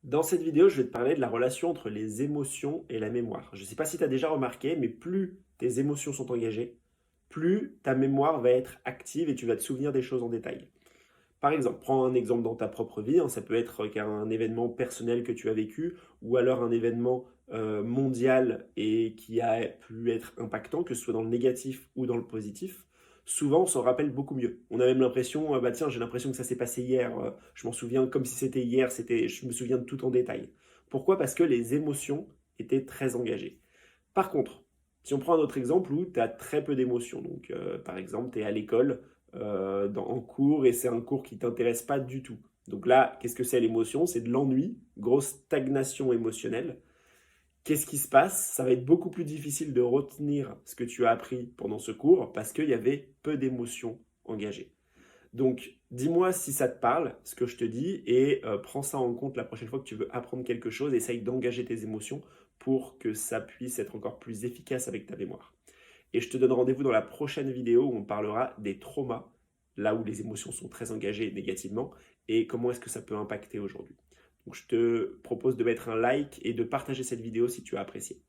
Dans cette vidéo, je vais te parler de la relation entre les émotions et la mémoire. Je ne sais pas si tu as déjà remarqué, mais plus tes émotions sont engagées, plus ta mémoire va être active et tu vas te souvenir des choses en détail. Par exemple, prends un exemple dans ta propre vie, hein, ça peut être un événement personnel que tu as vécu ou alors un événement mondial et qui a pu être impactant, que ce soit dans le négatif ou dans le positif. Souvent, on s'en rappelle beaucoup mieux. On a même l'impression, bah tiens, j'ai l'impression que ça s'est passé hier, je m'en souviens comme si c'était hier, je me souviens de tout en détail. Pourquoi? Parce que les émotions étaient très engagées. Par contre, si on prend un autre exemple où tu as très peu d'émotions, donc par exemple, tu es à l'école en cours et c'est un cours qui ne t'intéresse pas du tout. Donc là, qu'est-ce que c'est l'émotion? C'est de l'ennui, grosse stagnation émotionnelle. Qu'est-ce qui se passe? Ça va être beaucoup plus difficile de retenir ce que tu as appris pendant ce cours parce qu'il y avait peu d'émotions engagées. Donc, dis-moi si ça te parle, ce que je te dis, et prends ça en compte la prochaine fois que tu veux apprendre quelque chose. Essaye d'engager tes émotions pour que ça puisse être encore plus efficace avec ta mémoire. Et je te donne rendez-vous dans la prochaine vidéo où on parlera des traumas, là où les émotions sont très engagées négativement, et comment est-ce que ça peut impacter aujourd'hui. Donc, je te propose de mettre un like et de partager cette vidéo si tu as apprécié.